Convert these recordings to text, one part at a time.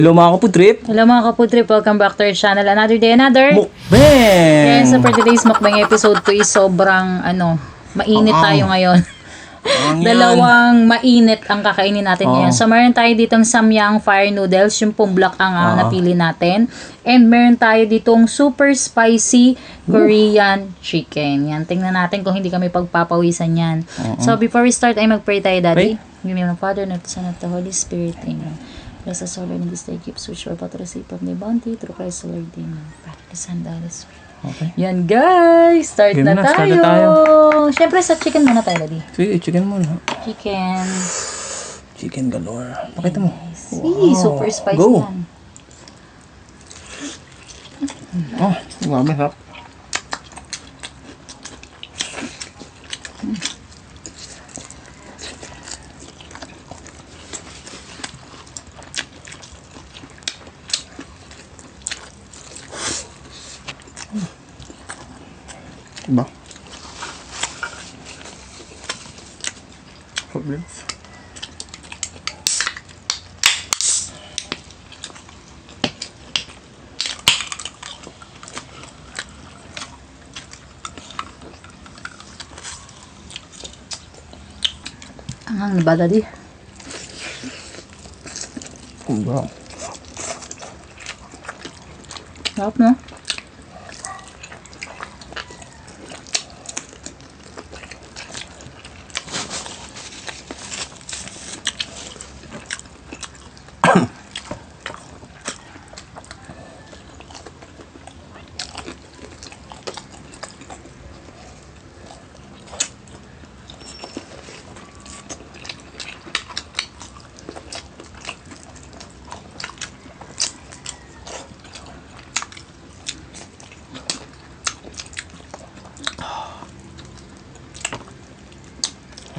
Hello mga kaputrip! Hello mga kaputrip, welcome back to our channel. Another day, another Mukbang! Yes, so for today's mukbang episode 2 is sobrang mainit tayo ngayon. Dalawang mainit ang kakainin natin ngayon. So meron tayo ditong samyang fire noodles, yung pong black ang napili natin. And meron tayo ditong super spicy Korean chicken. Yan, tingnan natin kung hindi kami pagpapawisan yan. So before we start ay magpray tayo, Daddy. In the name of the Father, and of the Son, and of the Holy Spirit. Amen. Bless us all in this day, keep so sure about the receipt of the bounty through Christ the Lord. Amen. Father, the Son, the Holy Spirit. Okay. Yan guys, start Okay, na muna, start tayo. na tayo. Siyempre sa chicken muna tayo, Daddy. Sige, chicken muna. Chicken. Chicken galore. Pakita mo. Wow. Super spicy Go. yan. Oh, grabe sarap. Diba? Problems. Anghang na ba, Daddy? Diba? Sarap na.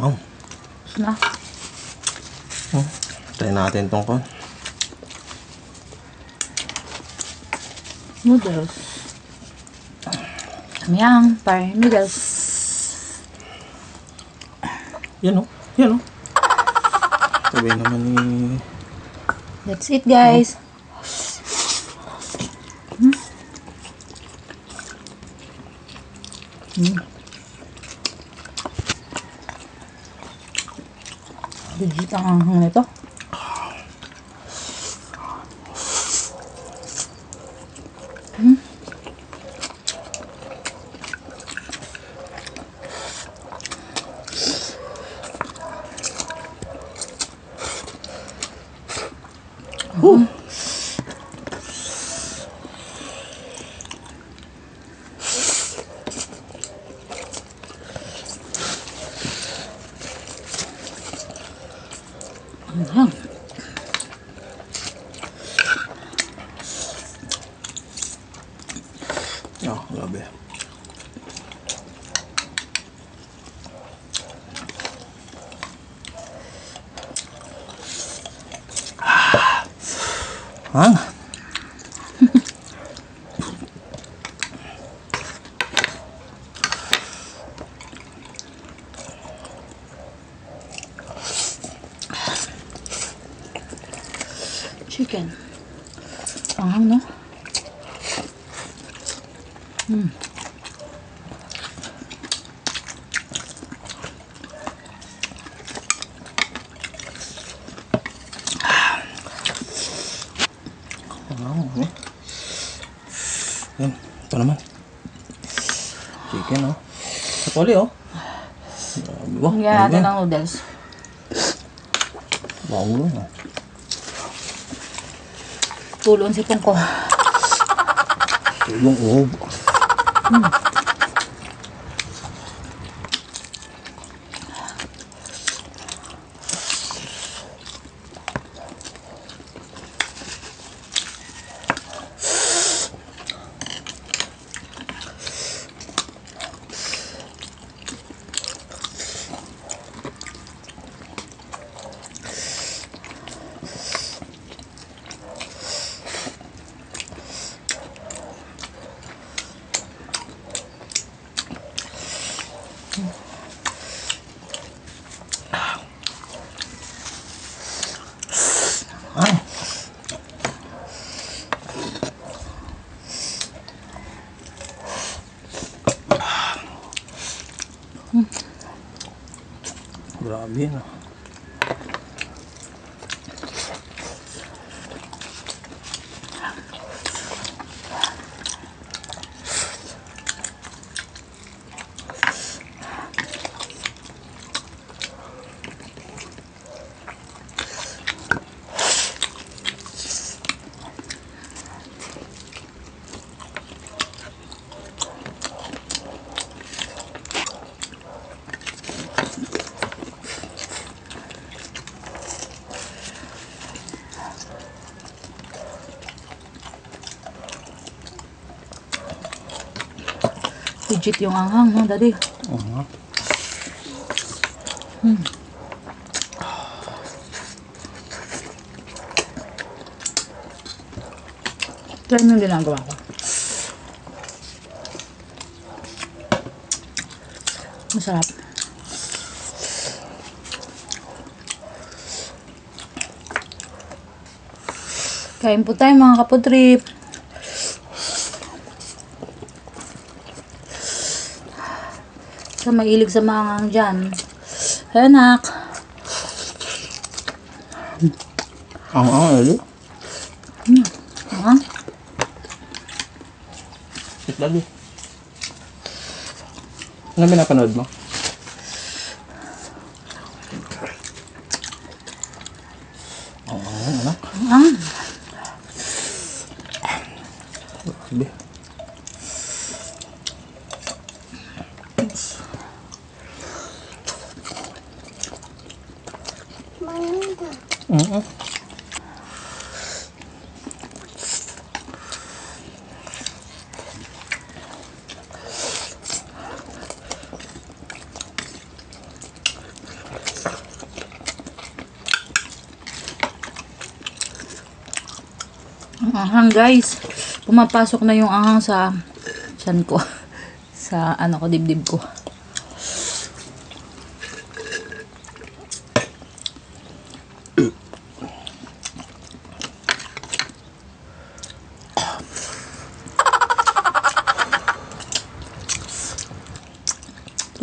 Oh. Na. Try natin tong kon. Noodles. Samyang fire noodles. Yan o. Yan o. Sabi naman ni... That's it, guys. Legit ang anghang nito. Anghang. Oh, grabe. Hang. Chicken. Anghang, no? Yan, ito naman. Chicken, oh. Sapoli, oh. Grabe, Hinggan natin ang noodles. Bago lang, oh. Tulon si Pungko. Tulong, oh. Grabe na. Legit yung anghang, no, daddy? Ito yung ginagawa ko. Masarap. Kain po tayo mga kaputrip. Sa mahilig sa mangang dyan. Hey, anak. Lali. Ah? Sit lali. Ano pinapanood mo? Anak. Ah? Sige. Ang anghang, guys. Pumapasok na yung anghang sa tiyan ko. Sa ano ko, dibdib ko.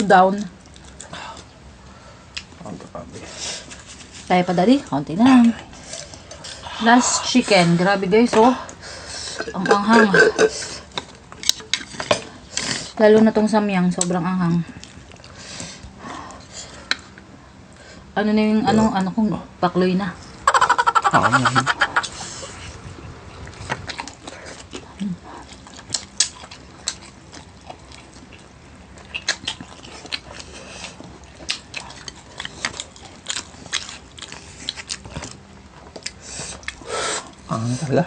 Down. Kaya pa, daddy? Kaunti na lang. Last chicken. Grabe, guys, oh. Ang anghang. Lalo na tong samyang. Sobrang anghang. Ano na yung, ano kong pakloy na. Ang tala.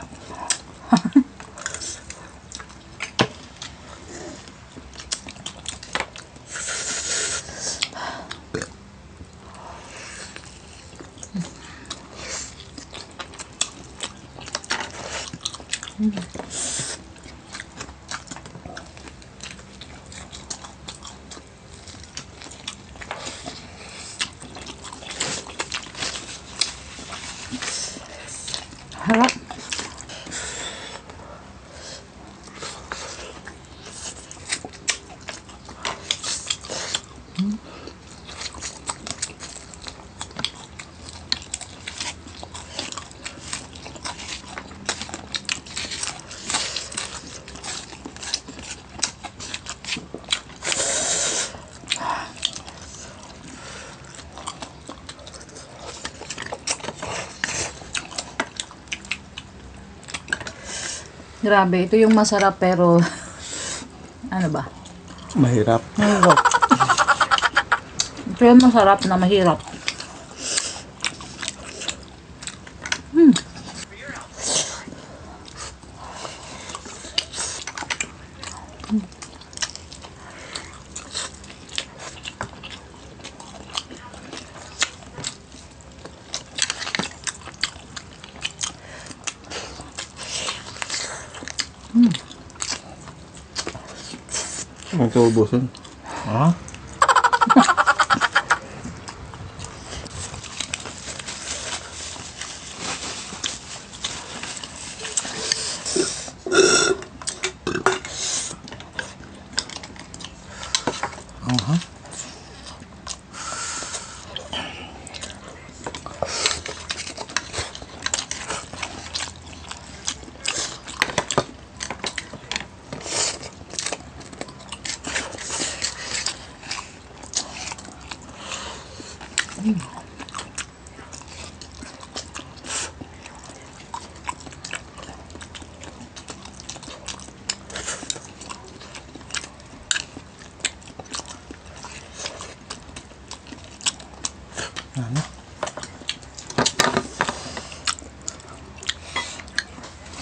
Harap. Grabe, ito yung masarap pero ano ba? Mahirap. Mahirap. Ito yung masarap na mahirap. Magkaubusan. Ah?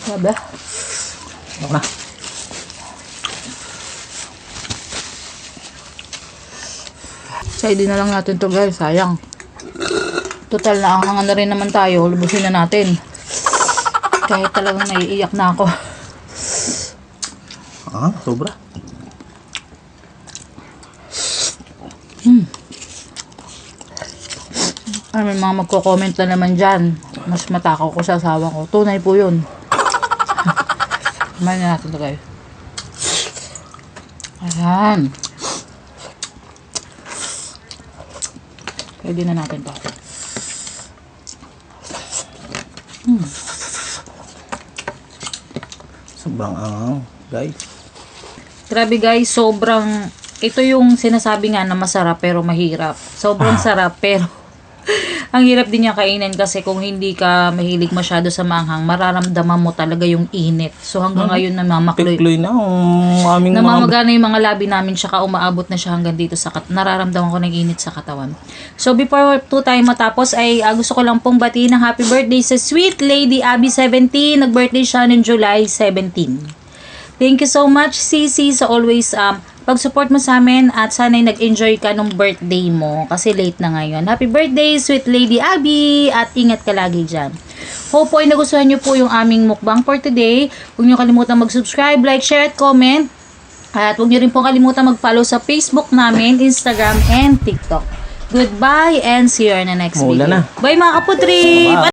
Sabi. Ako na. Side na lang natin to guys, sayang. Total na ang na rin naman tayo, lubusin na natin. Kahit talagang naiiyak na ako. Sobra. May mga magko-comment na naman dyan. Mas matakaw ko sa asawa ko. Tunay po yun. Kumain na natin to guys. Ayan. Pwede na natin to. Sobrang angang, guys. Grabe guys, sobrang... Ito yung sinasabi nga na masarap pero mahirap. Sobrang sarap pero ang hirap din niya kainin kasi kung hindi ka mahilig masyado sa maanghang, mararamdaman mo talaga yung init. So hanggang ngayon namamakloy. Tikloy na ang aming Namamagana yung mga labi namin tsaka umaabot na siya hanggang dito sa nararamdaman ko ng init sa katawan. So before tayo matapos ay gusto ko lang pong batiin ng happy birthday sa Sweet Lady Abby 17. Nag-birthday siya noong July 17. Thank you so much, Sisi, sa always pag-support mo sa amin at sana'y nag-enjoy ka nung birthday mo kasi late na ngayon. Happy birthday, Sweet Lady Abby, at ingat ka lagi dyan. Hope po ay nagustuhan nyo po yung aming mukbang for today. Huwag nyo kalimutan mag-subscribe, like, share, at comment. At huwag nyo rin po kalimutan mag-follow sa Facebook namin, Instagram, and TikTok. Goodbye and see you in the next Mula video. na. Bye mga kaputri!